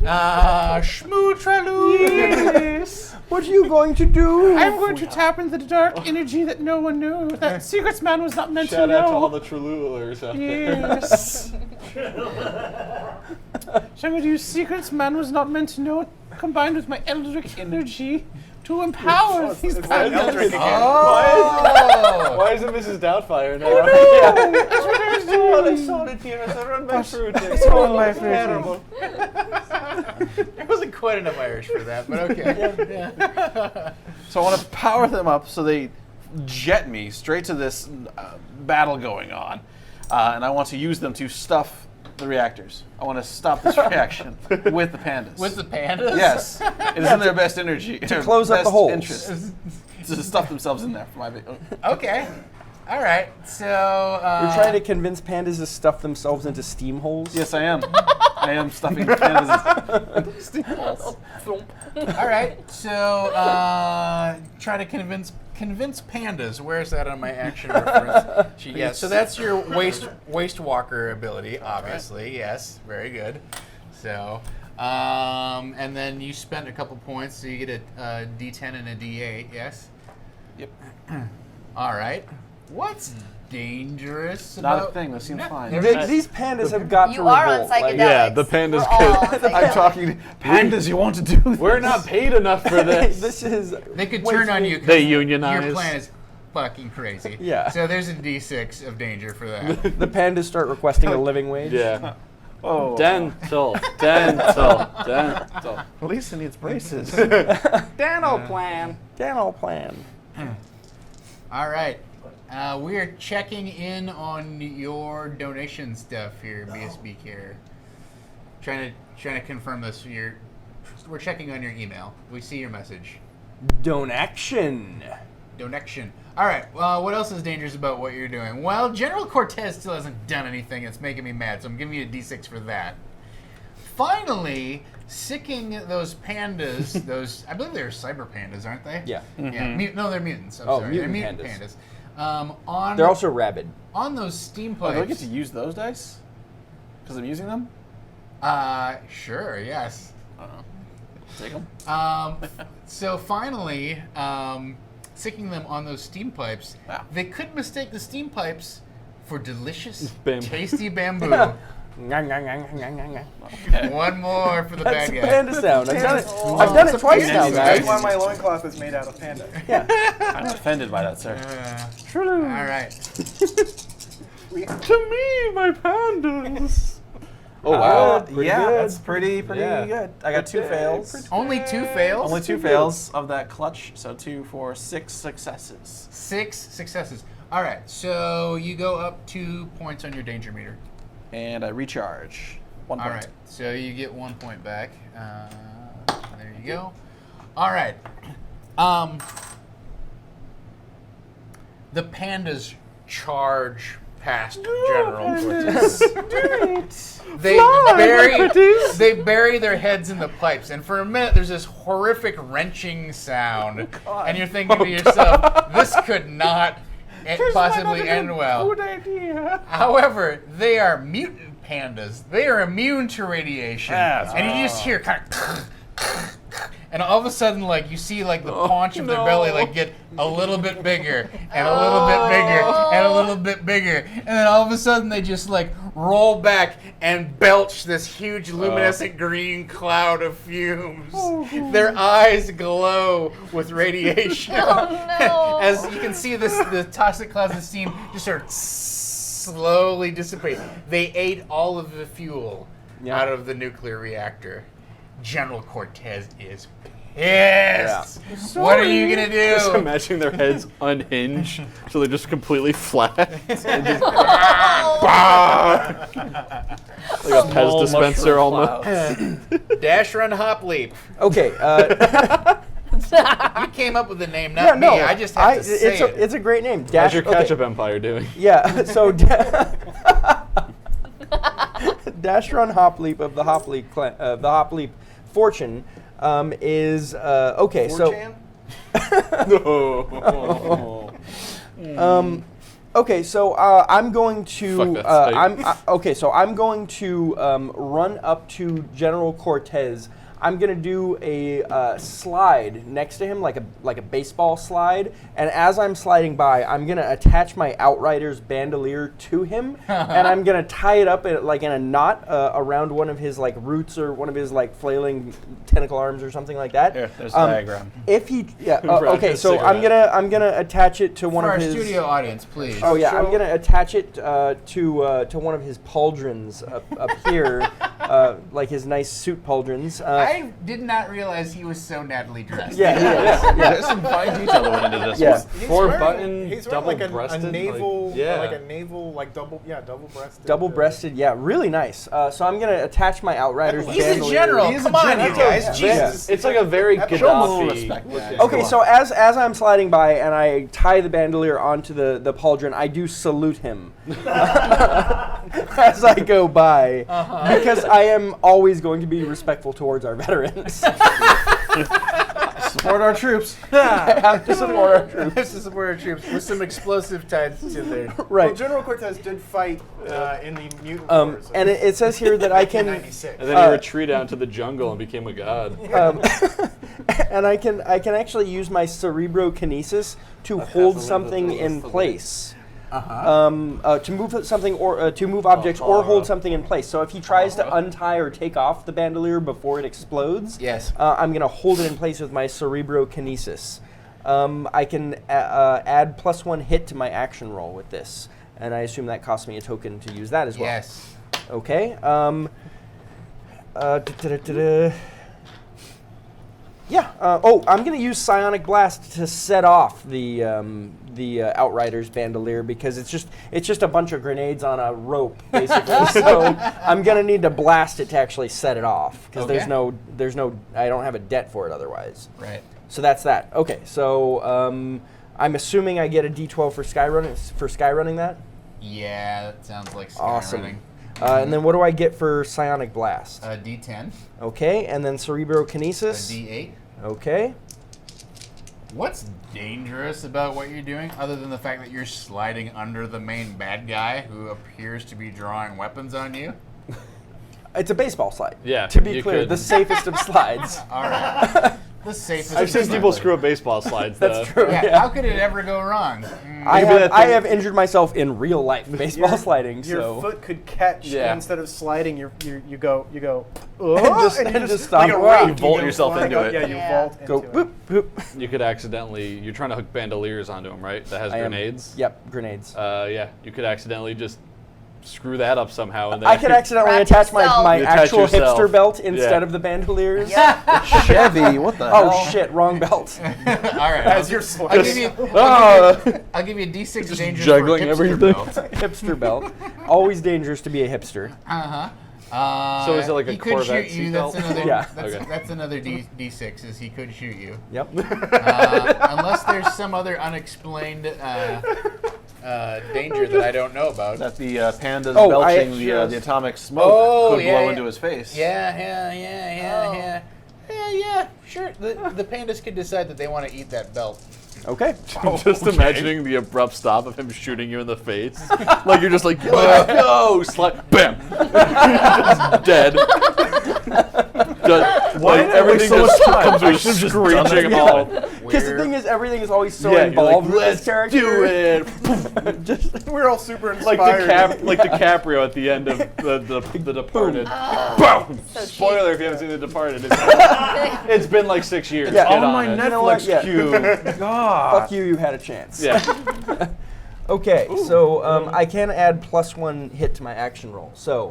Shmoo, Traloo. Yes. What are you going to do? I'm going to tap into the dark energy that no one knew. That secrets man was not meant to Shout know. out to all the Traloolers out Yes. So I'm going to use secrets man was not meant to know, combined with my eldritch energy, to empower these pandas. Why isn't Mrs. Doubtfire now? That's what I was doing. Oh, I saw it here. I run my fruit. Terrible. I wasn't quite enough Irish for that, but okay. So I want to power them up so they jet me straight to this battle going on. And I want to use them to stuff the reactors. I want to stop this reaction with the pandas. With the pandas? Yes. It is in their best energy. To close up the holes. Interest. To stuff themselves in there for my Okay. All right. So You're trying to convince pandas to stuff themselves into steam holes? Yes, I am. I am stuffing pandas into steam holes. all right. So try to convince pandas. Where's that on my action reference sheet? Yeah. So that's your waste walker ability, obviously. Right. Yes. Very good. So and then you spent a couple points, so you get a D10 and a D8. Yes. Yep. All right. What's dangerous Not about a thing. That seems fine. These pandas have got to You are on revolt. psychedelics. Yeah, the pandas We're all on could. I'm psychedelics. talking to pandas. You want to do this? We're not paid enough for this. This is. They could turn on you. 'Cause They unionize. Your plan is fucking crazy. Yeah. So there's a D6 of danger for that. The pandas start requesting a living wage. Yeah. Oh. Dental. Lisa needs braces. Dental plan. Dental plan. All right. We are checking in on your donation stuff here, BSB Care. Trying to confirm this. We're checking on your email. We see your message. Donation. Donation. All right. Well, what else is dangerous about what you're doing? Well, General Cortez still hasn't done anything. It's making me mad, so I'm giving you a D6 for that. Finally, sicking those pandas. I believe they're cyber pandas, aren't they? Yeah. Yeah. No, they're mutants. I'm Oh, sorry. mutant They're mutant pandas. They're also rabid. On those steam Oh, do I pipes. get to use those dice? Because I'm using them? Sure, yes. Take them. So finally, sicking them on those steam pipes, Wow. they could mistake the steam pipes for delicious, Bamboo. tasty bamboo. That's One more for the a bad guy. panda sound. I've done it twice now, That's guys. why my loincloth is made out of panda. I'm offended by that, sir. All right. To me, my pandas. Oh wow. Pretty yeah, good. that's pretty Yeah. good. I got 2 fails. Only 2 fails? Only 2 fails of that clutch, so 2 for 6 successes. 6 successes. All right, so you go up 2 points on your danger meter. And I recharge. 1 point. All right, so you get 1 point back. There you go. All right. The pandas charge past General Cortez. They bury their heads in the pipes, and for a minute there's this horrific wrenching sound, and you're thinking to yourself, "This could not possibly end well." Good idea. However, they are mutant pandas. They are immune to radiation, and you just hear kind of. And all of a sudden, like, you see, like, the paunch of their belly, like, get a little bit bigger, and a little bit bigger, and a little bit bigger. And then all of a sudden, they just, like, roll back and belch this huge luminescent green cloud of fumes. Their eyes glow with radiation. Oh, no. As you can see, the toxic clouds of steam just sort of slowly dissipate. They ate all of the fuel out of the nuclear reactor. General Cortez is pissed. What are you gonna do? Just imagining their heads unhinged, so they're just completely flat. And just, like a Pez dispenser almost. Dash, run, hop, leap. Okay. You came up with the name, not me. I just have to say it. It's a great name. How's Dash. your ketchup empire doing? Yeah. So. Dash Run Hopleap of the Hopleap Fortune is okay. So Okay, so I'm going to. Fuck that okay, so I'm going to run up to General Cortez. I'm gonna do a slide next to him, like a baseball slide. And as I'm sliding by, I'm gonna attach my Outrider's bandolier to him, and I'm gonna tie it up in a knot around one of his roots or one of his flailing tentacle arms or something like that. Here, there's a diagram. If he, okay, so I'm gonna attach it to one For of our his studio audience, please. Oh yeah, I'm gonna attach it to one of his pauldrons up here, like his nice suit pauldrons. I did not realize he was so nattily dressed. Yeah. There's some fine detail that went into this Yeah. one. He's wearing double-breasted, a naval, like, double-breasted. Double-breasted, yeah, really nice. So I'm gonna attach my Outrider's He's a bandolier. general. He's a Come on, you general. guys. Yeah. Jesus. It's like a very Show him a little Gaddafi. respect. Yeah. Okay, so as I'm sliding by and I tie the bandolier onto the pauldron, I do salute him as I go by, because I am always going to be respectful towards our veterans. Support our troops. I have to support our troops. This is support our troops with some explosive ties to their. Right. Well, General Cortez did fight in the Mutant Wars. And it says here that I can, 1996. And then he retreated out into the jungle and became a god. and I can actually use my cerebrokinesis to hold something in place. To move something or to move objects or hold something in place. So if he tries to untie or take off the bandolier before it explodes, Yes. I'm going to hold it in place with my cerebrokinesis. I can add +1 hit to my action roll with this, and I assume that costs me a token to use that as well. Yes. Okay. Yeah. I'm going to use Psionic Blast to set off the Outrider's bandolier, because it's just a bunch of grenades on a rope, basically. So I'm going to need to blast it to actually set it off, because Okay. there's no I don't have a det for it otherwise. Right. So that's that. Okay. So I'm assuming I get a D12 for skyrunning that. Yeah, that sounds like Awesome. skyrunning. And then what do I get for Psionic Blast? A D10. Okay, and then A Cerebrokinesis. D8. Okay. What's dangerous about what you're doing, other than the fact that you're sliding under the main bad guy who appears to be drawing weapons on you? It's a baseball slide. Yeah, To be you clear, could- the safest of slides. All right. The safest. I've seen of people slides. screw up baseball slides. That's though. true. Yeah, how could it ever go wrong? I Maybe that have thing- injured myself in real life baseball sliding. Your So foot could catch, Yeah. and instead of sliding, you go, And and just stop. like a Wow. rake, You vault go yourself flying into up. it. Yeah, you Yeah. vault go into boop it. boop. You could accidentally. You're trying to hook bandoliers onto him, right? That has I am. grenades. Yep, grenades. Yeah, you could accidentally just screw that up somehow, and then I could accidentally Wrap attach my yourself. You attach actual yourself. hipster belt instead Yeah. of the bandoliers. Chevy, what the hell? Oh shit, wrong belt. All right. As you're I'll give you. I'll give you a D6 Just danger juggling for hipster everything. belt. Hipster belt. Always dangerous to be a hipster. So is it like a he could Corvette shoot you. That's seatbelt? another. Yeah. That's another D6. Is he could shoot you Yep. unless there's some other unexplained danger that I don't know about. That the pandas Oh, belching sure. the atomic smoke could blow yeah. into his face. Yeah. Sure. The pandas could decide that they want to eat that belt. Okay. Just imagining the abrupt stop of him shooting you in the face. Like you're just like, go! Slap, bam! Just dead. Why did it waste so much time? I should've just done that screeching again. all. Because the thing is, everything is always so Yeah, you're involved like, with let's this character. do it. Just We're all super Like inspired. like DiCaprio at the end of the Departed. Boom! So Spoiler if you haven't seen The Departed. It's been like 6 years. Yeah. Get On my it. You know what? Netflix Yeah. queue. God. fuck you, you had a chance. Yeah. Okay, so I can add +1 hit to my action roll. So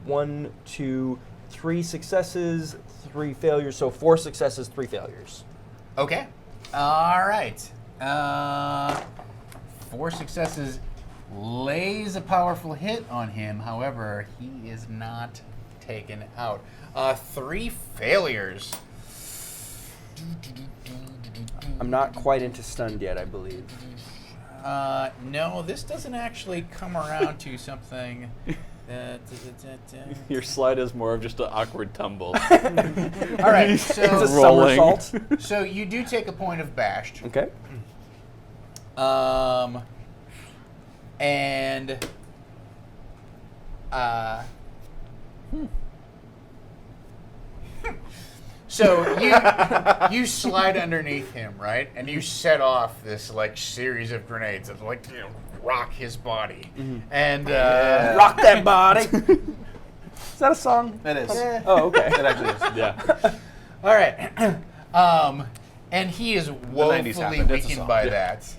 1, 2, 3 successes, 3 failures. So 4 successes, 3 failures. Okay. All right. 4 successes lays a powerful hit on him. However, he is not taken out. 3 failures. I'm not quite into stunned yet, I believe. No, this doesn't actually come around to something. Your slide is more of just an awkward tumble. All right, It's a so Rolling. somersault. you do take a point of bashed. Okay. And so you slide underneath him, right? And you set off this like series of grenades that like rock his body. And Rock that body. Is that a song? It is. Oh, okay. It actually is. Yeah. all right. And he is 90s woefully happened. It's a weakened song. by that.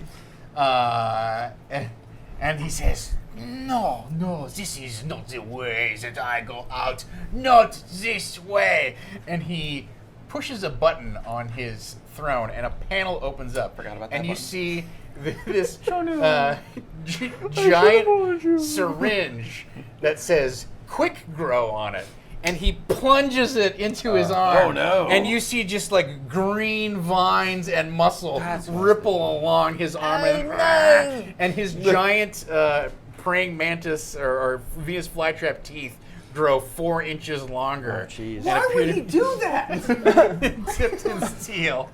And he says, no, this is not the way that I go out. Not this way. And he pushes a button on his throne, and a panel opens up. Forgot about that and you button. see this giant syringe that says Quick Grow on it. And he plunges it into his arm. Oh, no. And you see just like green vines and muscle ripple along his arm. And his giant praying mantis or Venus flytrap teeth grow 4 inches longer. Oh, jeez. Why would he do that? Tipped in steel.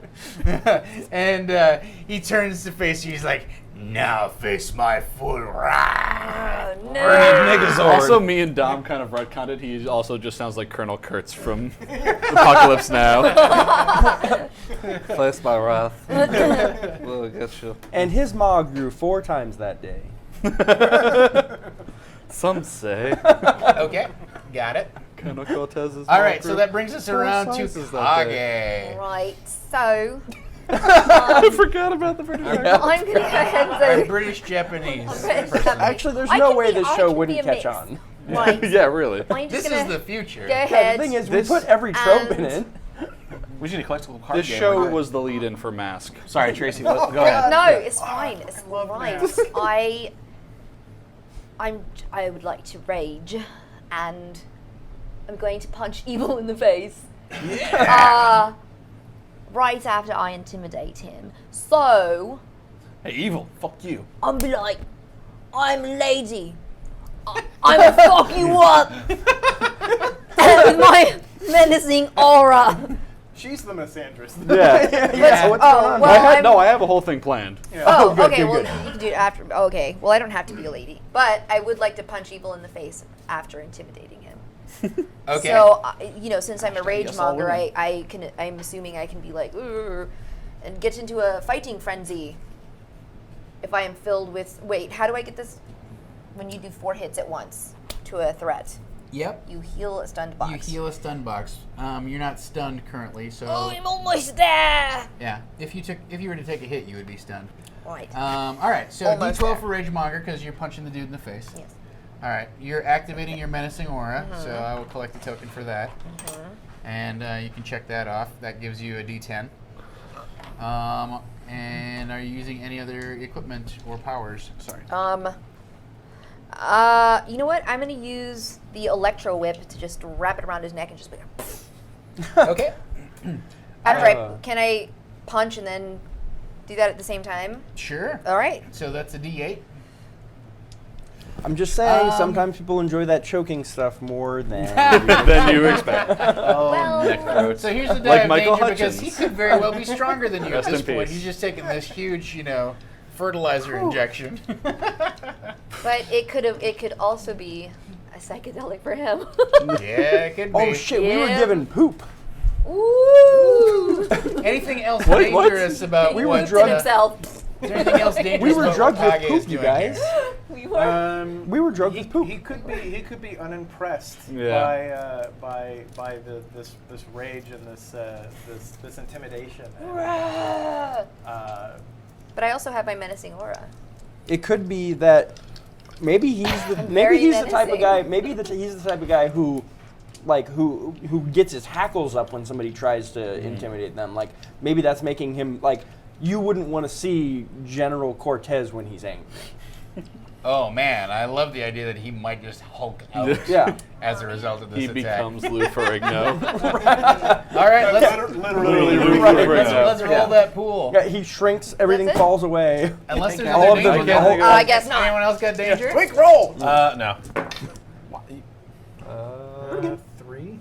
And he turns to face you. He's like, now face my full wrath. Also, me and Dom kind of retconned. He also just sounds like Colonel Kurtz from Apocalypse Now. Face my wrath. We'll get you. And his maw grew 4 times that day. Some say. Okay, got it. Colonel Cortez's All right, so that brings us around to slices that Kage. Right, so I forgot about the British. I'm going to go ahead I'm and British Japanese. Actually, there's I no can way be- this I show can wouldn't be a catch mix. on. Right. Yeah, really. I'm This just is gonna the future. go Yeah, ahead. the thing is, This- we put every trope in and- it. We should need a collectible card This game. show was the lead-in for Mask. Sorry, Tracey. Go ahead. No, it's fine. It's love right. that. I would like to rage, and I'm going to punch evil in the face. Yeah. Right after I intimidate him. So Hey, evil. Fuck you. I'm be like, I'm a lady. I'm gonna fuck you up with my menacing aura. She's the misandrist. Yeah. Yeah, what's Oh, going on? well, I have a whole thing planned. Oh, good, okay. good, Well, good. you can do it after. Okay. Well, I don't have to be a lady, but I would like to punch evil in the face after intimidating him. Okay. So, since I'm a rage yes, all monger, women. I'm assuming I can be like, "Urgh," and get into a fighting frenzy. If I am filled with, wait, how do I get this? When you do 4 hits at once to a threat, Yep. you heal a stunned box. You heal a stun box. You're not stunned currently, so Oh, I'm almost there. yeah. If you were to take a hit, you would be stunned. Right. All right. So Almost D12 there. for Rage Monger because you're punching the dude in the face. Yes. All right. You're activating your menacing aura, so I will collect a token for that, and you can check that off. That gives you a D10. And are you using any other equipment or powers? Sorry. You know what? I'm gonna use the electro whip to just wrap it around his neck and just be like, Okay. Can I punch and then do that at the same time? Sure. All right. So that's a D8. I'm just saying, sometimes people enjoy that choking stuff more than. Than you expect. Well, So here's the die Like of Michael danger because Hutchins. he could very well be stronger than you at Rest this in point. peace. He's just taking this huge, fertilizer injection. but it could also be a psychedelic for him. Yeah, it could be. Oh shit, we were Yeah. given poop. Ooh! Anything else What? dangerous about We what? were To drugged. himself. Is there anything else dangerous We were about drugged what with Kage poop, is you doing guys. here? We were. We were drugged with poop. He could be unimpressed Yeah. by this rage and this intimidation. But I also have my menacing aura. It could be that maybe he's the very he's the type of menacing. guy. Maybe he's the type of guy who gets his hackles up when somebody tries to intimidate them. Like maybe that's making him like you wouldn't want to see General Cortez when he's angry. Oh man, I love the idea that he might just hulk out Yeah. as a result of this He attack. becomes Lou Ferrigno. All right, Literally, let's roll that pool. Yeah, he shrinks. Everything That's it? falls away. Unless there's all other of the- danger. the whole- I guess not. Anyone else got danger? Quick roll. No.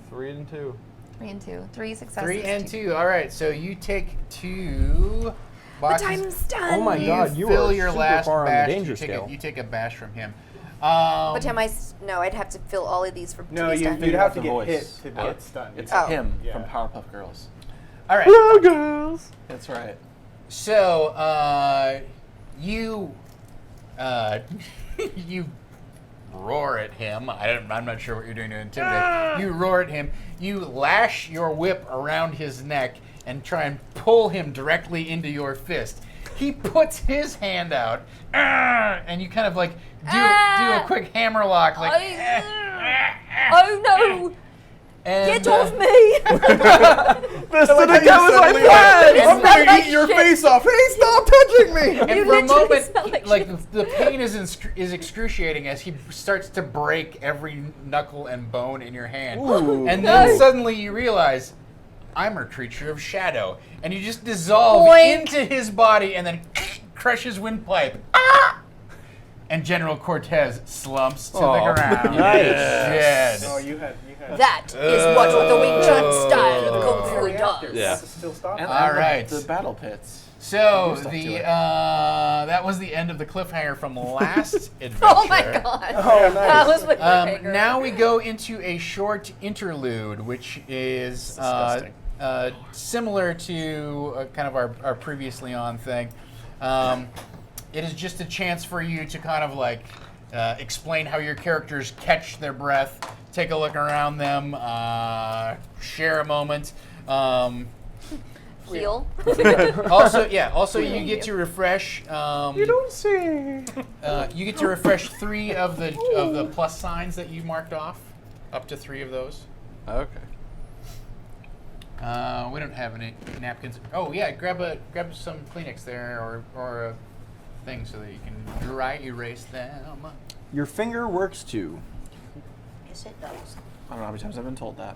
3 and 2. 3 and 2. 3 successes. 3 and 2. All right, so you take 2 But I'm stunned. Oh my god, you fill are your super last far on the bash. danger You take scale. you take a bash from him. But am I? No, I'd have to fill all of these for No, to be stunned. you'd have to The get voice. hit to get stunned. It's Oh. him Yeah. from Powerpuff Girls. All right. Hello, girls. That's right. So you you roar at him. I'm not sure what you're doing to intimidate. You roar at him. You lash your whip around his neck and try and pull him directly into your fist. He puts his hand out, and you kind of like do a quick hammer lock, like. Oh no! And, Get off me! This didn't go as I planned. It I'm smelled gonna like eat your shit. face off. Hey, stop touching me! And You for a literally moment, smell like like shit. the pain is excruciating as he starts to break every knuckle and bone in your hand. Ooh. And No. then suddenly you realize, I'm a creature of shadow. And you just dissolve Boink. into his body and then crush his windpipe. And General Cortez slumps to the Aw. ground. Nice. Dead. Oh, you had. That is what the Wing Chun style of Kung Fu Reactors. does. Yeah. Still stop. And All right. The battle pits. So Do stuff to the it. that was the end of the cliffhanger from last adventure. Oh my god. Oh, That nice. was my cliffhanger. Now we go into a short interlude, which is disgusting. similar to kind of our previously on thing. It is just a chance for you to kind of like explain how your characters catch their breath, take a look around them, share a moment. Heal. Also, you get to refresh. You don't see. You get to refresh 3 of the plus signs that you marked off, up to 3 of those. Okay. We don't have any napkins. Oh yeah, grab some Kleenex there or a thing so that you can dry erase them. Your finger works too. Yes, it does. I don't know how many times I've been told that.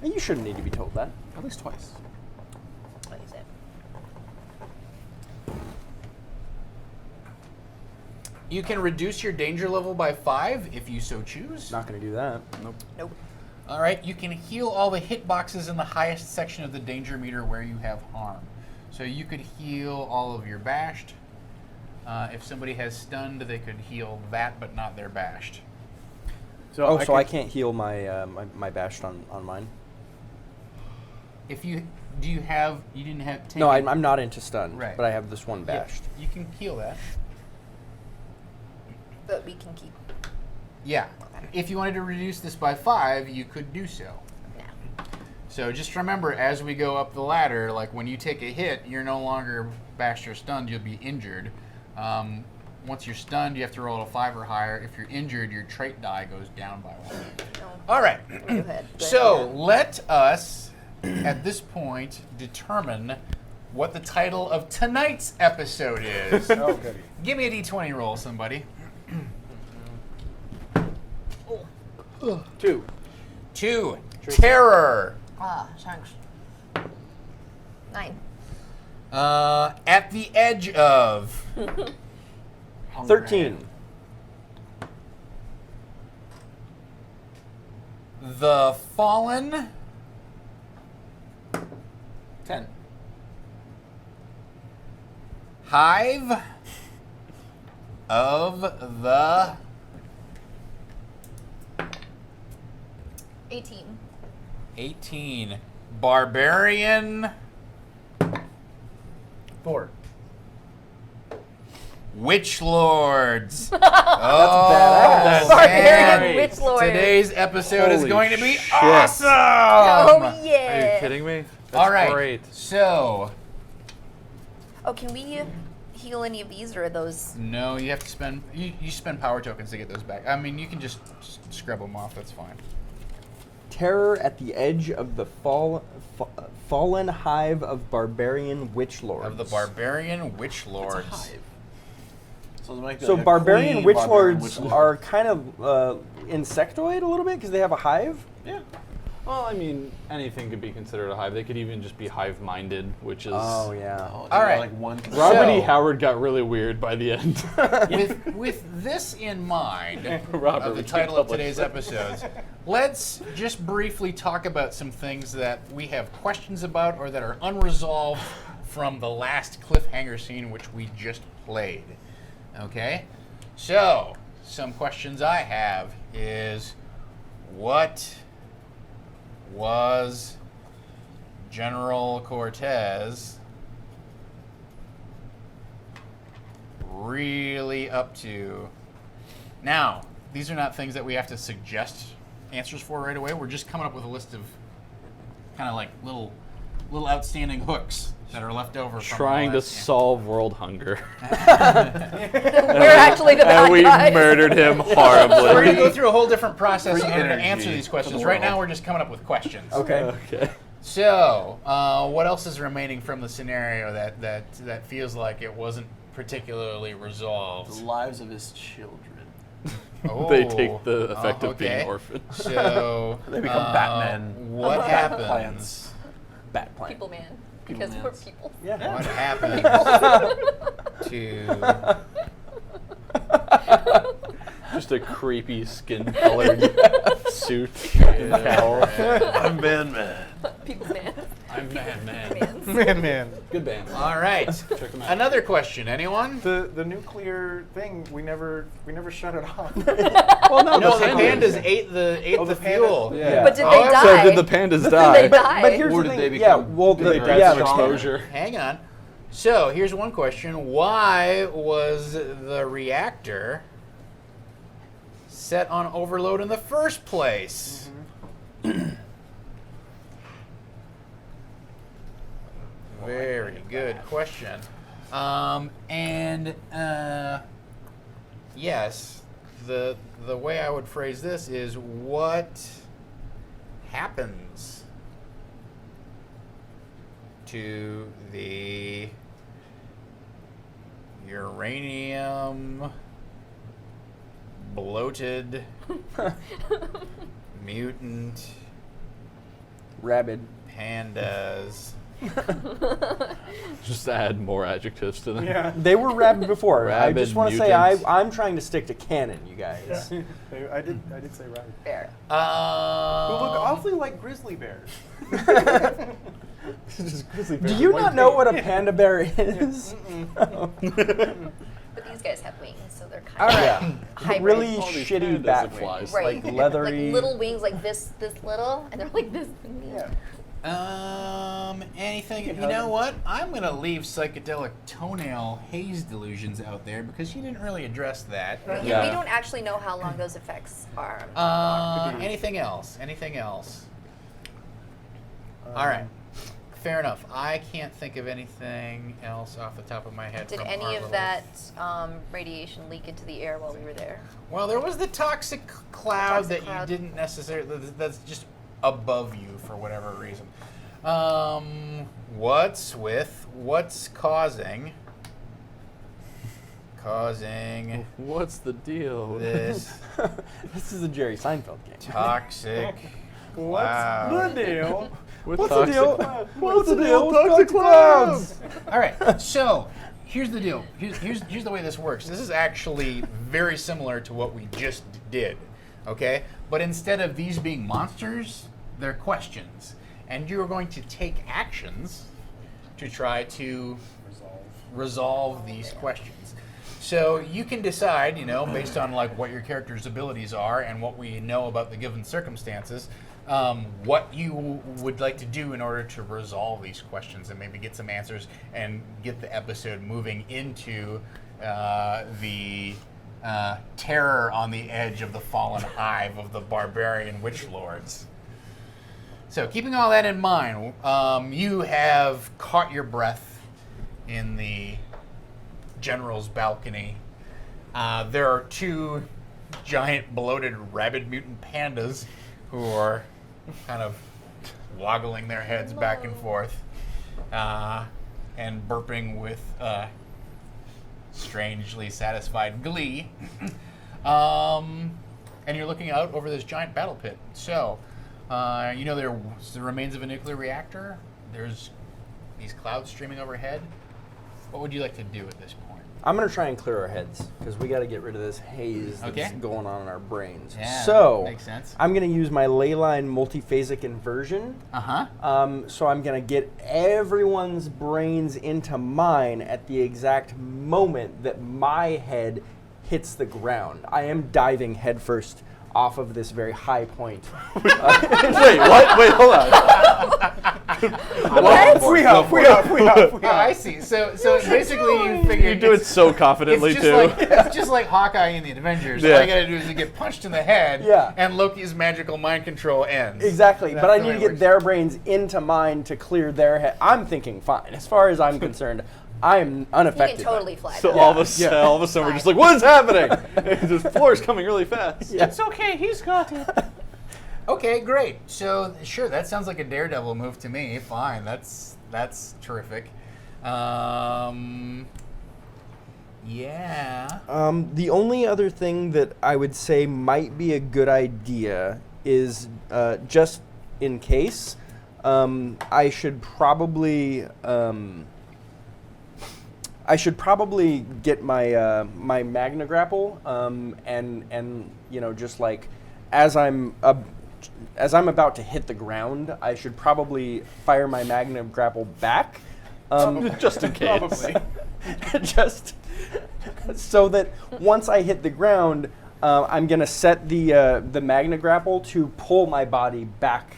You shouldn't need to be told that. At least twice. What is it? You can reduce your danger level by 5 if you so choose. Not going to do that. Nope. All right, you can heal all the hit boxes in the highest section of the danger meter where you have harm. So you could heal all of your bashed. If somebody has stunned, they could heal that, but not their bashed. So I can't heal my my bashed on mine. If you you didn't have. No, I'm not into stun, Right. but I have this one Yeah, bashed. you can heal that. But we can keep. Yeah. If you wanted to reduce this by 5, you could do so. No. So just remember, as we go up the ladder, like when you take a hit, you're no longer bashed or stunned, you'll be injured. Once you're stunned, you have to roll a 5 or higher. If you're injured, your trait die goes down by 1. No. All right. Go ahead. But So yeah. let us, at this point, determine what the title of tonight's episode is. Oh, goody. Give me a d20 roll, somebody. 2. 2. Terror. Ah, thanks. 9. At the edge of. 13. The Fallen. 10. Hive of the 18. 18. Barbarian. 4. Witch Lords. Oh, badass. Barbarian man. Witch Lord. Today's episode is Holy going to be shit. awesome. Oh Are yeah. you kidding me? That's All right. great. So, Oh, can we heal any of these, or are those? no, you have to spend you spend power tokens to get those back. I mean, you can just scrub them off. That's fine. Terror at the edge of the fallen hive of barbarian witch lords. Of the Barbarian Witch Lords. So, like So a barbarian queen witch barbarian lords witch lord. are kind of insectoid a little bit because they have a hive. Yeah. Well, I mean, anything could be considered a hive. They could even just be hive-minded, which is... Oh, yeah. All right. Like one. Robert E. So- Howard got really weird by the end. With this in mind, Robert, of the we title can't of today's episodes, let's just briefly talk about some things that we have questions about or that are unresolved from the last cliffhanger scene which we just played. Okay? So, some questions I have is, what was General Cortez really up to? Now, these are not things that we have to suggest answers for right away. We're just coming up with a list of kind of like little outstanding hooks that are left over from Trying the to last solve world hunger. We're actually the bad And we guys. murdered him So we're going to horribly. go through a whole different process Free in order to energy answer these for questions. the Right now, world. we're just coming up with questions. Okay. Okay. So, what else is remaining from the scenario that feels like it wasn't particularly The resolved? lives of his children. Oh, They take the effect of okay. being orphaned. So They become Batman. What Bat happens? plants. Bat plant. People man. People Because mans. we're people. Yeah. What happens to? Just a creepy skin-colored suit and cowl. I'm Man. People man. I'm man. Mans. Man. Good band. All right. Check them out. Another question. Anyone? The nuclear thing, we never shut it off. Well, No, the pandas. pandas ate the the fuel. pandas- Yeah. But did they However, die? So did the pandas Did die? they die? But here's Or the did thing. they Yeah, become- well, Did they the, grab yeah, some the exposure? Hang on. So here's one question: why was the reactor set on overload in the first place? Very good question. Yes, the way I would phrase this is, what happens to the uranium bloated mutant rabid. pandas? Just add more adjectives to them. Yeah. They were rabid before. I Rabid just want to say mutants. I'm trying to stick to canon, you guys. I did say right. Fair. Who look awfully like grizzly bears. Do you not know what a panda bear is? But these guys have wings, so they're kind of Yeah. hybrid. Really All these shitty pandas bat that flies. wings. Right. Like leathery. Like little wings like this little, and they're like this. Yeah. Anything? You know what? I'm gonna leave psychedelic toenail haze delusions out there because you didn't really address that. Yeah, we don't actually know how long those effects are. Anything else? Anything else? All right. Fair enough. I can't think of anything else off the top of my head. Did from any our of little- that radiation leak into the air while we were there? Well, there was the toxic cloud Toxic that cloud. you didn't necessarily. That's just above you for whatever reason. What's causing What's the deal? this This is a Jerry Seinfeld game. toxic What's cloud? the deal? With What's the toxic- deal? What's the deal with toxic clouds? All right, so here's the deal. Here's the way this works. This is actually very similar to what we just did, okay? But instead of these being monsters, they're questions. And you're going to take actions to try to resolve these questions. So you can decide, based on like what your character's abilities are and what we know about the given circumstances, what you would like to do in order to resolve these questions and maybe get some answers and get the episode moving into the terror on the edge of the fallen hive of the barbarian witch lords. So keeping all that in mind, you have caught your breath in the general's balcony. There are two giant bloated rabid mutant pandas who are kind of waggling their heads back and forth and burping with strangely satisfied glee. And you're looking out over this giant battle pit. So You know, there's the remains of a nuclear reactor. There's these clouds streaming overhead. What would you like to do at this point? I'm going to try and clear our heads because we got to get rid of this haze that's going on in our brains. Yeah, so makes sense. I'm going to use my ley line multiphasic inversion. So I'm going to get everyone's brains into mine at the exact moment that my head hits the ground. I am diving headfirst off of this very high point. Wait, what? Wait, hold on. Oh, I see. So basically, you figure You do it so confidently, too. It's just like Hawkeye in the Avengers. Yeah. All you gotta do is you get punched in the head, and Loki's magical mind control ends. Exactly, but I need to get works. their brains into mine to clear their head. I'm thinking fine. As far as I'm concerned, I'm You unaffected. can totally fly. So though. all of a sudden, we're just like, what is happening? The floor's coming really fast. It's okay, he's got it. Okay, great. So sure, that sounds like a Daredevil move to me. Fine, that's terrific. Yeah. The only other thing that I would say might be a good idea is just in case, I should probably get my my Magna Grapple and you know, just like as I'm about to hit the ground, I should probably fire my Magna Grapple back. Just in case. Just so that once I hit the ground, I'm gonna set the Magna Grapple to pull my body back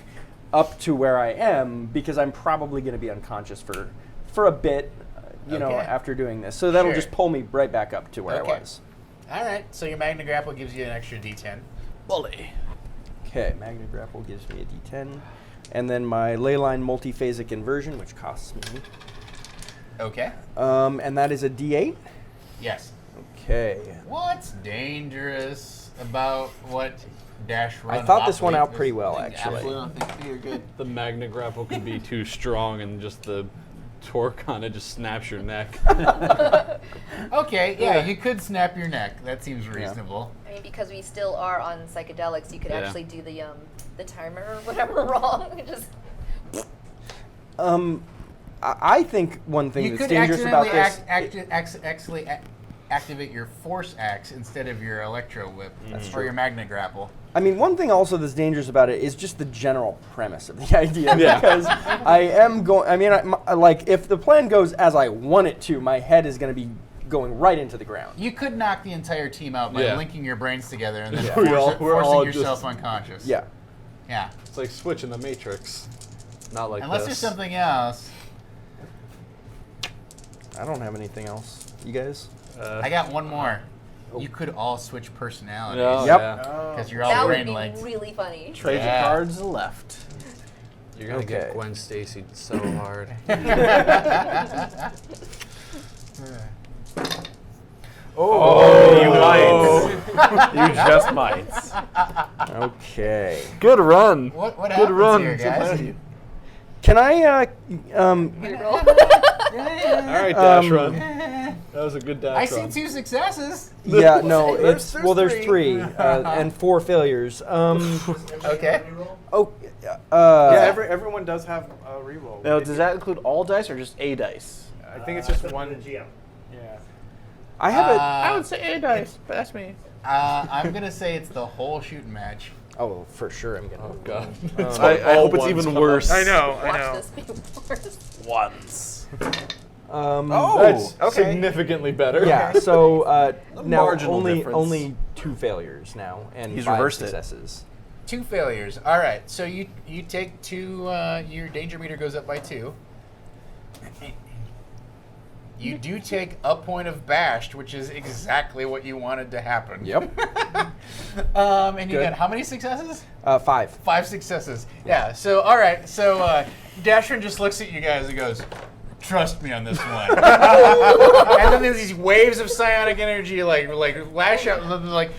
up to where I am, because I'm probably gonna be unconscious for a bit, you know, after doing this. So that'll just pull me right back up to where I was. All right. So your Magna Grapple gives you an extra D10. Bully. Okay, Magna Grapple gives me a D10, and then my ley line multiphasic inversion, which costs me. Okay. And that is a D8. Yes. Okay. What's dangerous about what Dash Run? I thought this one Hopleap out pretty is- well, actually. Absolutely not think you're good. The Magna Grapple could be too strong, and just the torque on it just snaps your neck. Okay, yeah, you could snap your neck. That seems reasonable. I mean, because we still are on psychedelics, you could Yeah. actually do the timer or whatever wrong. Just I think one thing You that's could dangerous about accidentally this. actually activate your Force Axe instead of your Electro Whip or your Magna Grapple. I mean, one thing also that's dangerous about it is just the general premise of the idea. Because I am going. I mean, like if the plan goes as I want it to, my head is going to be going right into the ground. You could knock the entire team out by linking your brains together and then We're all forcing just- yourself unconscious. Yeah. Yeah. It's like switching the Matrix. Not like Unless this. there's something else. I don't have anything else. You guys? I got one more. You could all switch personalities. No, Yep. yeah. Because you're all that would brain be linked. really funny. Trade Yeah. the cards left. You're gonna Okay. get Gwen Stacy so hard. Oh, you might. You just might. Okay. Good run. What Good happens run. here, guys? Can I? Reroll. All right, dash run. That was a good dash I see run. 2 successes. Yeah. No. There's It's well. There's 3. 3 and 4 failures. Okay. Oh. Yeah, everyone does have a reroll. Now, does that include all dice or just a dice? I think it's just one. GM. Yeah. I have a. I would say A dice, but that's me. I'm gonna say it's the whole shooting match. Oh, for sure. I'm gonna. Oh god. I hope it's even worse. I know. Watch this be worse. Once. That's okay. significantly better. Yeah. So now marginal difference. only 2 failures now and He's 5 reversed it. successes. 2 failures. All right. So you take 2. Your danger meter goes up by 2. You do take a point of bashed, which is exactly what you wanted to happen. Yep. And you Good. got how many successes? 5. 5 successes. Yeah. So all right. So Dashrin just looks at you guys and goes, "Trust me on this one." And then there's these waves of psionic energy like lash out, and then like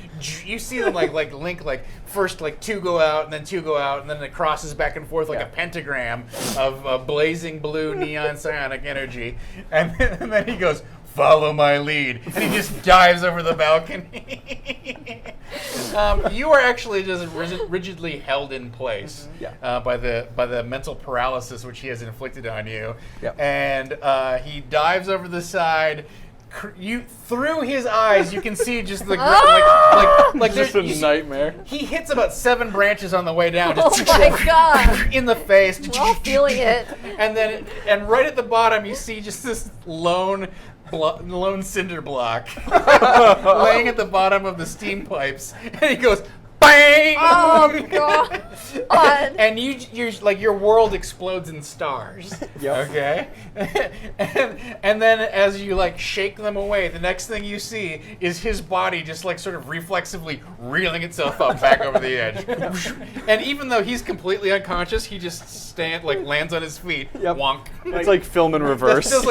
you see them like link like first like 2 go out and then 2 go out and then it crosses back and forth like a pentagram of blazing blue neon psionic energy, and then he goes, follow my lead. And he just dives over the balcony. You are actually just rigidly held in place by the mental paralysis which he has inflicted on you. Yep. And he dives over the side. You through his eyes, you can see just the like Just a you see- nightmare. He hits about 7 branches on the way down. Oh Just my god! in the face. We're all feeling it. And right at the bottom, you see just this lone cinder block laying at the bottom of the steam pipes, and he goes bang. Oh god! And you're like your world explodes in stars. Yep. Okay. and then as you like shake them away, the next thing you see is his body just like sort of reflexively reeling itself up back over the edge. And even though he's completely unconscious, he just lands on his feet. Yep. Wonk. It's like film in reverse. Does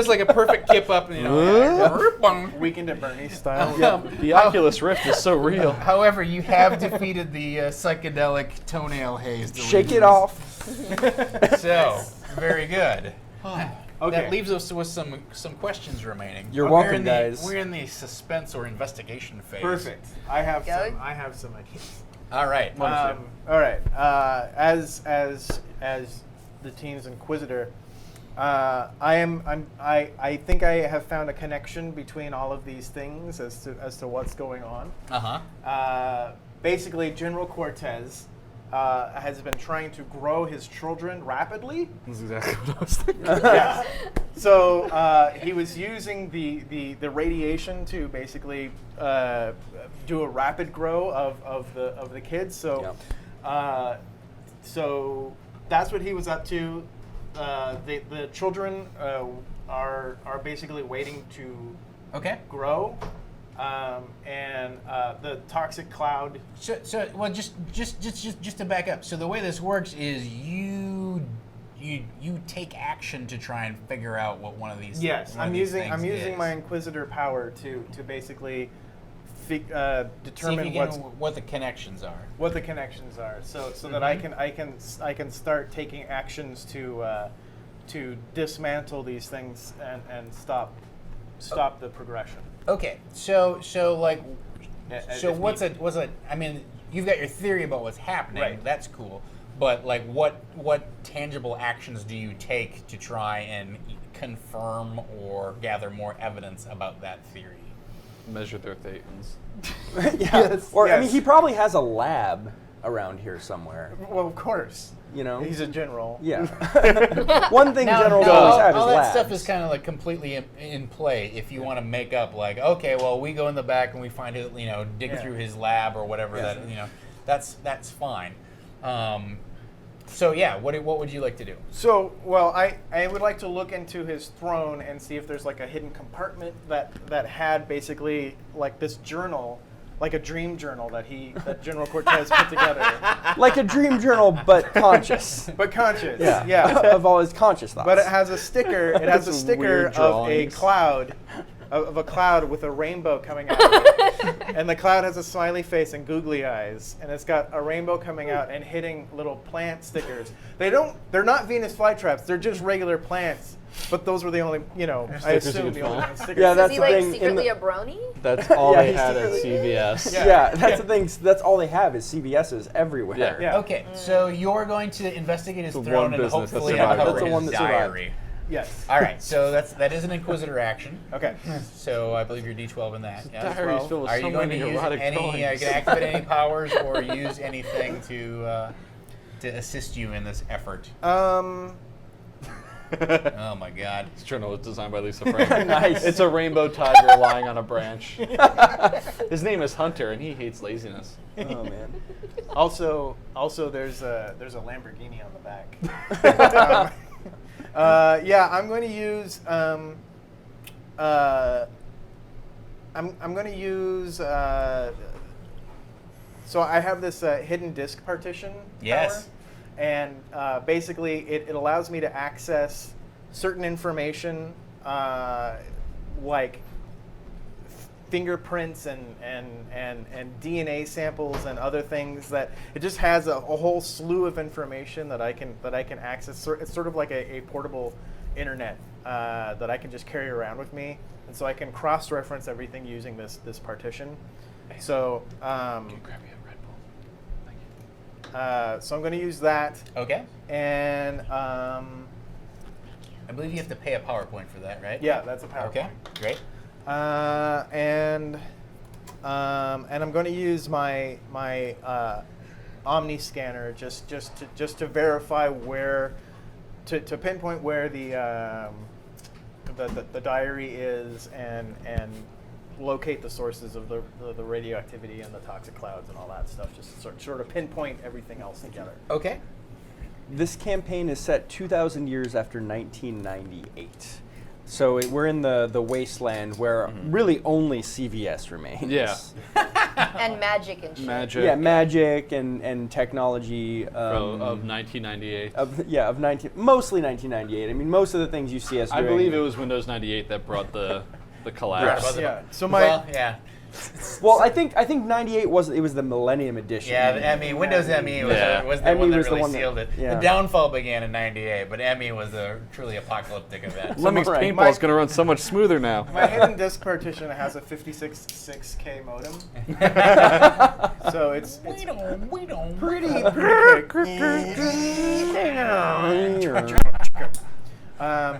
like a perfect kip up, you know. Weekend at Bernie's style. The Oculus Rift is so real. However, you have defeated the psychedelic toenail haze. Shake it off. So, very good. Okay. That leaves us with some questions remaining. You're We're welcome, in the- guys. We're in the suspense or investigation phase. Perfect. I have Go. some ideas. All right. All right. As the team's inquisitor, I think I have found a connection between all of these things as to what's going on. Basically, General Cortez has been trying to grow his children rapidly. That's exactly what I was thinking. Yeah. So he was using the radiation to basically do a rapid grow of the kids. So so that's what he was up to. The children are basically waiting to grow, and the toxic cloud. So well, just to back up. So the way this works is you take action to try and figure out what one of these. Yes, one of I'm these using things is. my Inquisitor power to basically See if determine you get what the connections are. what the connections are, so that I can start taking actions to dismantle these things and stop the progression. Okay, so like, so if what's needed. a? I mean, you've got your theory about what's happening. Right. That's cool. But like, what tangible actions do you take to try and confirm or gather more evidence about that theory? Measure their thetans. Yes. Or I mean, yes. he probably has a lab around here somewhere. Well, of course. You know. He's a general. Yeah. One thing generals now, always have all is that labs. stuff is kind of like completely in play. If you want to make up like, okay, well, we go in the back and we find his, dig through his lab or whatever. Yeah. That's fine. So yeah, what would you like to do? So, well, I would like to look into his throne and see if there's like a hidden compartment that had basically like this journal, like a dream journal that General Cortez put together. Like a dream journal, but conscious. But conscious. Yeah. Yeah. Of all his conscious thoughts. But it has a sticker. It has a Some sticker weird of a drawings. cloud, of a cloud with a rainbow coming out of it. And the cloud has a smiley face and googly eyes, and it's got a rainbow coming out and hitting little plant stickers. They're not Venus flytraps. They're just regular plants. But those were the only, I Stickers you assume could the only find. stickers. Yeah, Is that's he the like thing. in secretly the- a brony? That's all Yeah, they he's had at secretly- CVS. Yeah, that's the thing. That's all they have is CVS's everywhere. Yeah. Okay, so you're going to investigate his The throne one and business that hopefully survived. uncover That's the his one that survived. diary. Yes. All right, so that is an Inquisitor action. Okay. So I believe you're D12 in that. Yeah. Diary's filled with Are so you going to many use erotic any? Are you drawings. going to activate any powers or use anything to assist you in this effort? Oh my God! This journal was designed by Lisa Frank. Nice. It's a rainbow tiger lying on a branch. His name is Hunter, and he hates laziness. Oh man. Also, there's a Lamborghini on the back. Yeah, I'm going to use. I'm going to use. So I have this hidden disk partition. Yes. Power, and basically it allows me to access certain information, like fingerprints and DNA samples and other things. That it just has a whole slew of information that I can access. It's sort of like a portable internet that I can just carry around with me, and so I can cross-reference everything using this partition. So, Grab me a Red Bull. Thank you. so I'm going to use that, Okay. and I believe you have to pay a PowerPoint for that, right? yeah, that's a PowerPoint. Okay. Great. And I'm going to use my Omni scanner just to verify where to pinpoint where the diary is and locate the sources of the radioactivity and the toxic clouds and all that stuff. Just sort of pinpoint everything else together. Okay. This campaign is set 2,000 years after 1998. So we're in the wasteland where really only CVS remains. Yeah. And magic and shit. Magic. Yeah, magic and technology. Of 1998. Mostly 1998. I mean, most of the things you see us I doing. believe it was Windows 98 that brought the collapse. Yeah. So Well, yeah. Well, I think 98 was the Millennium Edition. Yeah, the ME, Windows ME was, Yeah. was the ME one that was the really one that- sealed it. yeah. The downfall began in '98, but ME was a truly apocalyptic event. Lemming's Right. paintball's going to run so much smoother now. my hidden disk partition has a 56.6K modem. So it's We don't. pretty quick.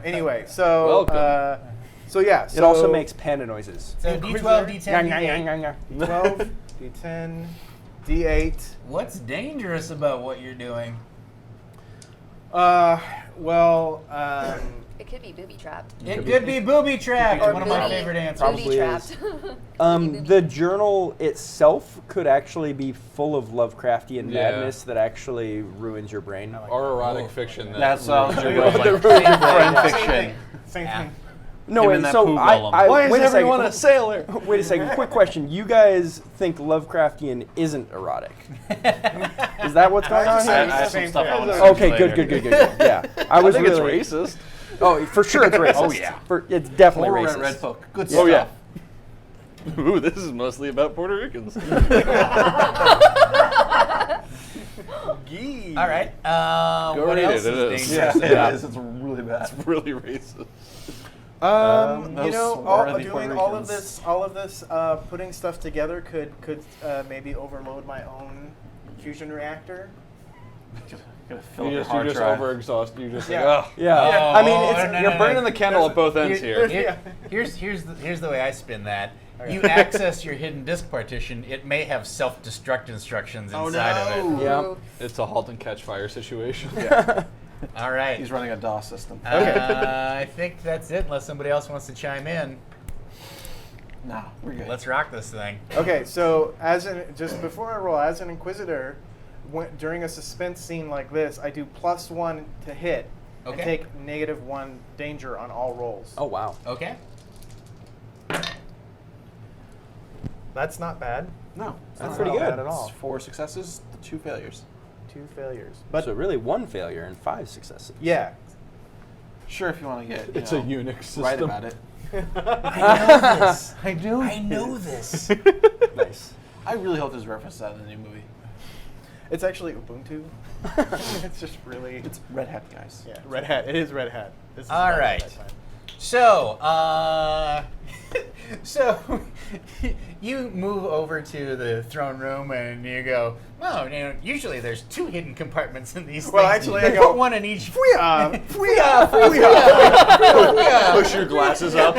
Anyway, so Welcome. so yeah, It so also makes panda noises. So D12, D10, D8. 12, D10, D8. What's dangerous about what you're doing? Well, It could be booby trapped. It could be booby trapped. Or One of my booby- favorite answers. Probably Booby is. trapped. The journal itself could actually be full of Lovecraftian Yeah. madness that actually ruins your brain. Or erotic fiction. That sounds ruins good. your brain. Friend fiction. same Yeah. thing. No, Him wait. and that So poo I, golem. I Why is wait a everyone second. a sailor? Wait a second. Quick question. You guys think Lovecraftian isn't erotic? Is that what's going on I here? I have some stuff I want to Okay, good. Yeah, I was I think really. it's racist. Oh, for sure it's racist. Oh, yeah. It's definitely Or racist. Red Book. Good Oh, stuff. yeah. Ooh, this is mostly about Puerto Ricans. All right. Go What read else it, it is is. dangerous? Yeah, it is. It's really bad. It's really racist. You know, swarthy doing Puerto all of this, putting stuff together could maybe overload my own fusion reactor. Gonna fill You your just hard drive. overexhausted. You're just Yeah. like, oh. Yeah. Oh, I mean, it's, no, You're no, burning no. the candle at both ends here. Here's the way I spin that. You access your hidden disk partition. It may have self-destruct instructions inside of it. Yeah. It's a halt and catch fire situation. All right. He's running a DOS system. I think that's it. Unless somebody else wants to chime in, No, we're good. let's rock this thing. Okay, so just before I roll, as an Inquisitor, during a suspense scene like this, I do +1 to hit and Okay. take -1 danger on all rolls. Oh wow. Okay. That's not bad. No, That's not pretty bad good. at all. It's 4 successes, 2 failures. 2 failures. But so really 1 failure and 5 successes. Yeah. Sure, if you want to get It's a Unix system. right about it. I know this. Nice. I really hope there's reference to that in the new movie. It's actually Ubuntu. It's just really. It's Red Hat guys. Yeah, Red Hat. It is Red Hat. This is All about right. that time. So, so you move over to the throne room and you go, oh, you know, usually there's 2 hidden compartments in these Well, things. actually, I They go, put 1 in each. Fweehah! Push your glasses up.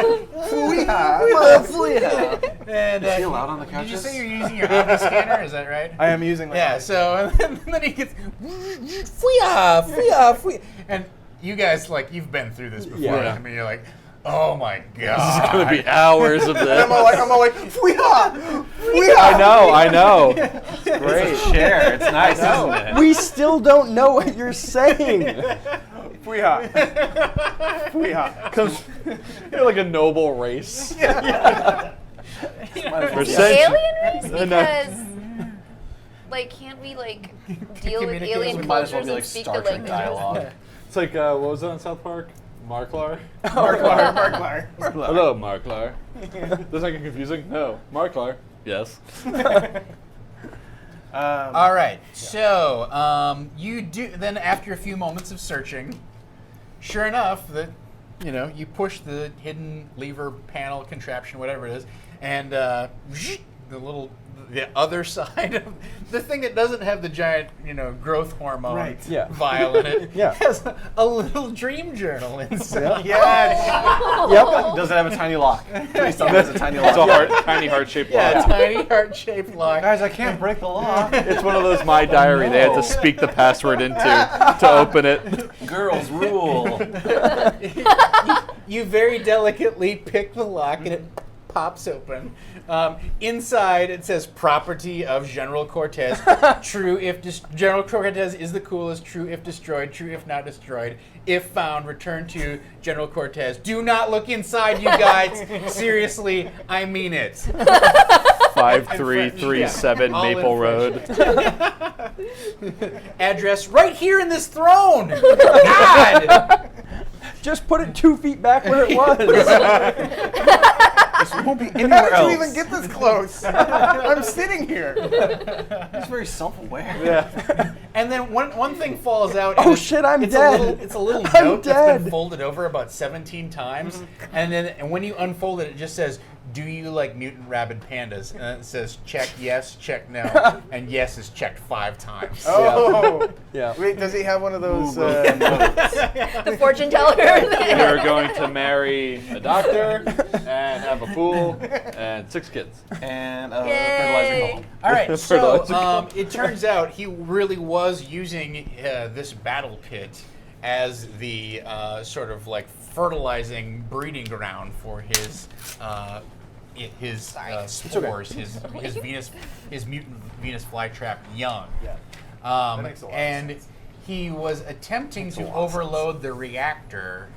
And, Is he allowed on the did you couches? say you're using your Omni scanner? Is that right? I am using my Yeah, so and then he gets Fweehah. And you guys, like, you've been through this before. Yeah. I mean, you're like, oh my god. This is going to be hours of this. I'm all like, Fweehah! I know. Great. Share. It's nice, isn't it? We still don't know what you're saying. Fweehah! Fweehah! Because you're like a noble race. For The centuries. alien race? No. Because, like, can't we, like, deal with Communicate alien with- Might as well cultures be and like speak Star the Trek languages? dialogue. It's like, what was that on South Park? Marklar? Marklar. Hello, Marklar. Does that get confusing? No. Marklar. Yes. All right. So you do then after a few moments of searching, sure enough, you push the hidden lever panel contraption, whatever it is, and the other side of the thing that doesn't have the giant, growth hormone vial in it has a little dream journal inside. Yes. Does it have a tiny lock? Please tell me it has a tiny lock. It's a tiny heart-shaped lock. Yeah, tiny heart-shaped lock. Guys, I can't break the lock. It's one of those My Diary they had to speak the password into to open it. Girls rule. You very delicately pick the lock and it pops open. Inside it says property of General Cortez. True if General Cortez is the coolest. True if destroyed. True if not destroyed. If found, return to General Cortez. Do not look inside, you guys. Seriously, I mean it. 5337 Maple Road. Address right here in this throne. God. Just put it 2 feet back where it was. This won't be anywhere How else. did you even get this close? I'm sitting here. He's very self-aware. Yeah. And then one thing falls out. Oh and shit, I'm it's dead. It's a little I'm note that's dead. been folded over about 17 times, and when you unfold it, it just says, "Do you like mutant rabid pandas?" And it says, "Check yes, check no," and yes is checked 5 times. Oh. Yeah. Wait, does he have one of those? The fortune teller. You're going to marry a doctor and have a pool and 6 kids. And Yay. fertilizer column. All right, so it turns out he really was using this battle pit as the sort of like fertilizing breeding ground for his spores, his mutant Venus flytrap young. Yeah. That makes a lot of and sense. he was attempting to overload the reactor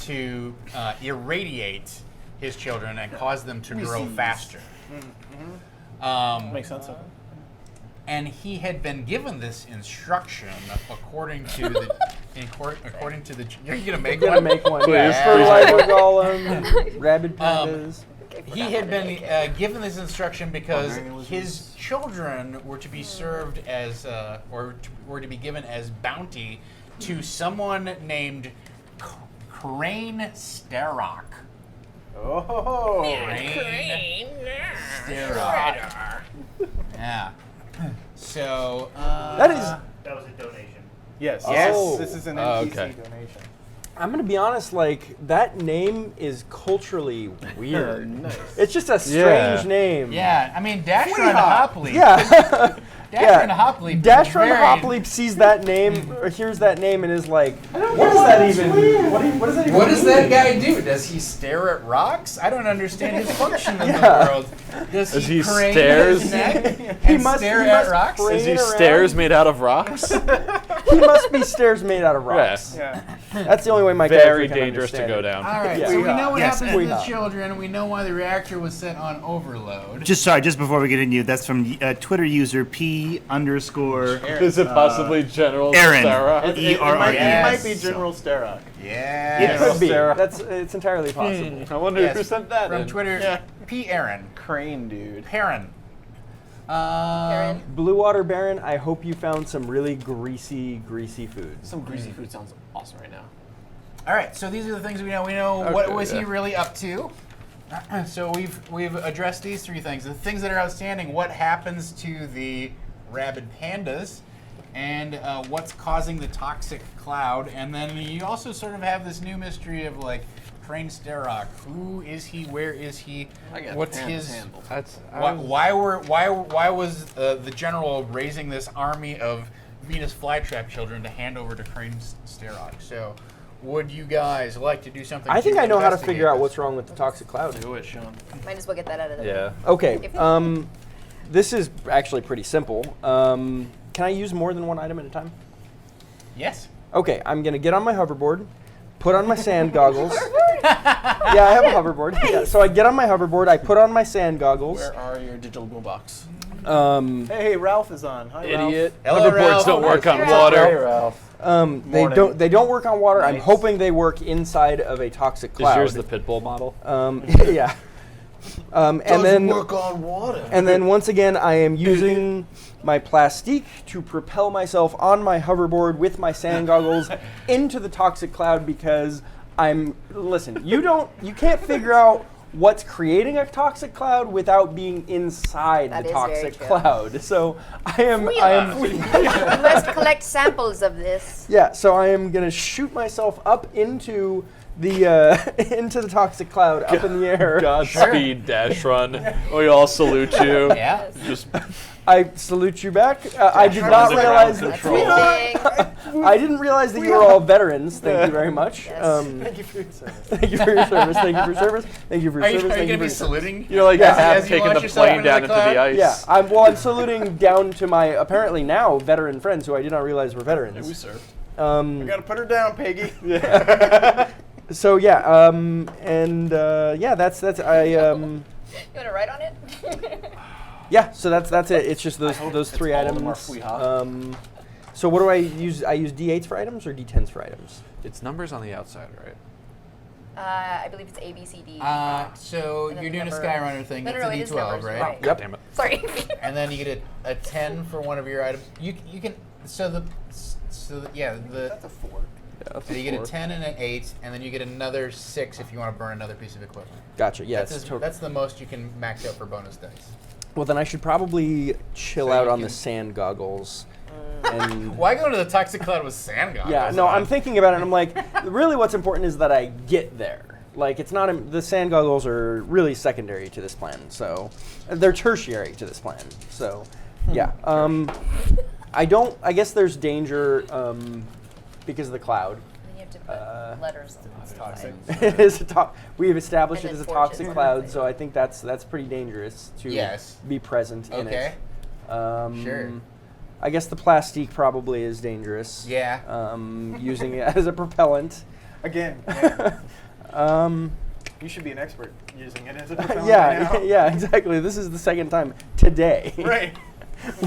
to irradiate his children and cause them to grow faster. Makes sense. And he had been given this instruction according to the You're gonna make Gonna one? make one. Please, Yeah. Fertilizer golem, rabid pandas. He had been given this instruction because his children were to be served as, were to be given as bounty to someone named Crane Starrock. Oh. Crane Starrock. Yeah. So That is. That was a donation. Yes. Oh. Yes. This is an Oh, NPC okay. donation. I'm gonna be honest. Like that name is culturally weird. Nice. It's just a strange Yeah. name. yeah, I mean Dash Run Hopleap. Yeah. Dash Run Hopleap. Dash Run very- Hopleap sees that name or hears that name and is like, "What is that even? What does that even What does mean?" that guy do? Does he stare at rocks? I don't understand his function in the world. Does As he he crane stares- his neck He and must stare he at must rocks? crane Is he around. stairs made out of rocks? He must be stairs made out of rocks. Yeah. That's the only way my character Very can dangerous to understand go it. down. All right, Yeah. so we know what Yes, happened to the Fweehah. children, and we know why the reactor was set on overload. Just before we get into that's from Twitter user P_. Is it possibly General Aaron. Sarah? ERRE. Yes. He might be General Starrock. Yeah. It could be. Sarah. It's entirely possible. I wonder Yes, who sent that from in. Twitter. P. Aaron. Crane dude. Perrin. Aaron. Blue Water Baron, I hope you found some really greasy food. Some greasy food sounds awesome right now. All right, so these are the things we know. We know what Okay, was he yeah. really up to. So we've addressed these 3 things. The things that are outstanding. What happens to the rabid pandas, and what's causing the toxic cloud. And then you also sort of have this new mystery of like Crane Starrock. Who is he? Where is he? I got What's hands his? handled. Why was the general raising this army of Venus flytrap children to hand over to Crane Starrock? So, would you guys like to do something? I think I know how to investigate figure out this? what's wrong with the toxic cloud. Do it, Shawn. Might as well get that out of the way. Yeah. Okay, this is actually pretty simple. Can I use more than one item at a time? Yes. Okay, I'm gonna get on my hoverboard, put on my sand goggles. Yeah, I have a hoverboard. Yeah, so I get on my hoverboard, I put on my sand goggles. Where are your digital boombox? Hey, Ralph is on. Hi, Idiot. Hello, Hoverboards Ralph. don't work on Hey, water. Ralph. They don't work on water. I'm Nice. hoping they work inside of a toxic Is cloud. yours the Pitbull model? Yeah. And then work on water. And then once again, I am using my plastique to propel myself on my hoverboard with my sand goggles into the toxic cloud because listen, you can't figure out what's creating a toxic cloud without being inside That the is toxic very true. cloud. So I am You must collect samples of this. yeah, so I am going to shoot myself up into the into the toxic cloud up in the air. Godspeed, Dash Run. We all salute you. Yeah. Just I salute you back. I did not realize That's a thing. I didn't realize that you were all veterans. Thank you very much. Yes. Thank you for your service. Thank you for your service. Thank you for your service. Thank you for your Are you service. going Thank to you be for saluting? you're like Yeah. Ab As you taking launch the yourself plane into down the into the cloud? ice. Yeah, I'm saluting down to my apparently now veteran friends who I did not realize were veterans. We served. I gotta put her down, Peggy. So yeah, yeah, that's I You want to write on it? yeah. So that's it. It's just those three all of them items. are Fweehah. So what do I use? I use D8s for items or D10s for items? It's numbers on the outside, right? I believe it's A, B, C, D. So And then you're doing a number- Skyrunner thing. No, That's no, a it is D12, numbers, right? right. Yep. Damn it. Sorry. And then you get a 10 for one of your items. You can the 4. Yeah, so you get a 10 and an 8, and then you get another 6 if you want to burn another piece of equipment. Gotcha. Yeah. That's the most you can max out for bonus dice. Well, then I should probably chill So out you on the can- sand goggles. And Why go into the toxic cloud with sand goggles? yeah, no, on? I'm thinking about it. And I'm like, really, what's important is that I get there. Like, it's not the sand goggles are really secondary to this plan. So they're tertiary to this plan. So yeah, I guess there's danger because of the cloud. Then you have to put letters on It's toxic. It is we have established And it as a then torches toxic and cloud, everything. so I think that's pretty dangerous to Yes. be present in Okay. it. Sure. I guess the plastique probably is dangerous. Yeah. Using it as a propellant. Again, yeah. Um, You should be an expert using it as a propellant by yeah, now. yeah, exactly. This is the second time today. Right.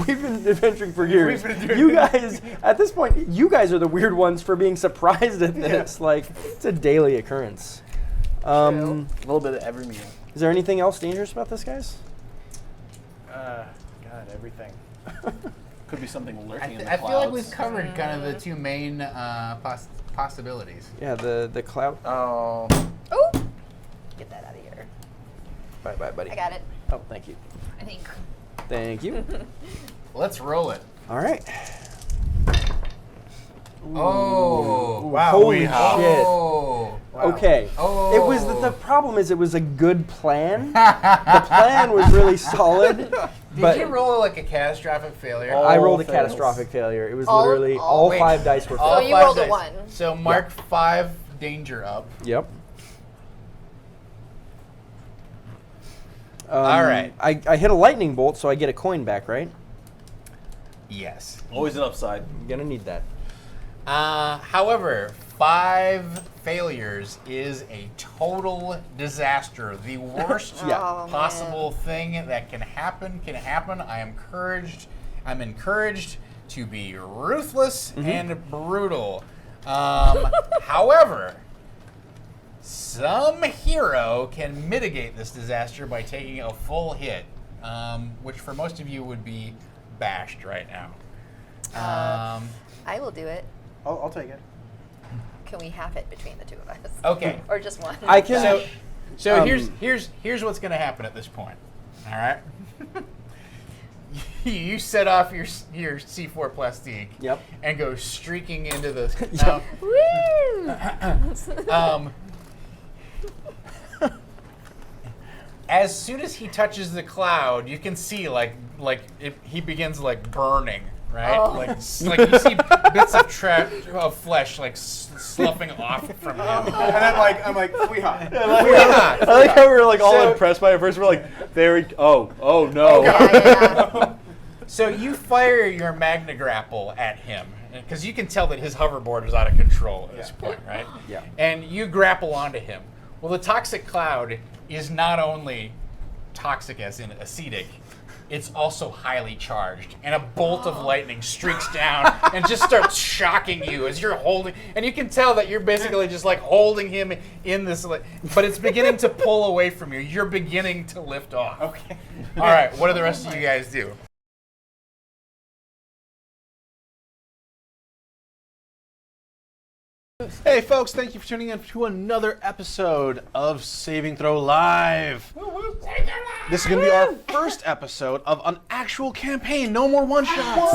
We've been adventuring for years. We've been doing You it. guys, at this point, you guys are the weird ones for being surprised at this. Like, it's a daily occurrence. A little bit of every meal. Is there anything else dangerous about this, guys? God, everything. Could be something lurking in the I clouds. feel like we've covered kind of the two main possibilities. Yeah, the cloud. Oh. Oh! Get that out of here. Bye, buddy. I got it, Oh, thank you. I think. Thank you. Let's roll it. All right. Oh. Wow. Holy shit. Oh. Wow. Okay. Oh. It was the problem is it was a good plan. The plan was really solid. But Did you roll like a catastrophic failure? I rolled a fails. catastrophic failure. It was All- literally all- all wait. 5 dice were All So failed. you five rolled a dice. 1. So mark 5 danger up. Yep. All right. I hit a lightning bolt, so I get a coin back, right? Yes. Always an upside. I'm gonna need that. However, 5 failures is a total disaster. The worst Yeah. Oh, possible thing that can happen can happen. I'm encouraged to be ruthless and brutal. However, some hero can mitigate this disaster by taking a full hit, which for most of you would be bashed right now. I will do it. I'll take it. Can we half it between the two of us? Okay. Or just one? I can. So here's what's going to happen at this point. All right. You set off your C4 plastique. Yep. And go streaking into the. Woo! As soon as he touches the cloud, you can see he begins burning, right? Oh. Like you see bits of flesh sloughing off from him. And I'm like, Fweehah. I like how we were all So- impressed by it. First, we're like, very. Oh no. Yeah. So you fire your Magna Grapple at him, because you can tell that his hoverboard is out of control at this point, right? Yeah. And you grapple onto him. Well, the toxic cloud is not only toxic as in acetic, it's also highly charged, and a bolt of lightning streaks down and just starts shocking you as you're holding, and you can tell that you're basically just like holding him in this, but it's beginning to pull away from you. You're beginning to lift off. Okay. All right, what do the rest of you guys do? Hey folks, thank you for tuning in to another episode of Saving Throw Live. This is going to be our first episode of an actual campaign. No more one-shots.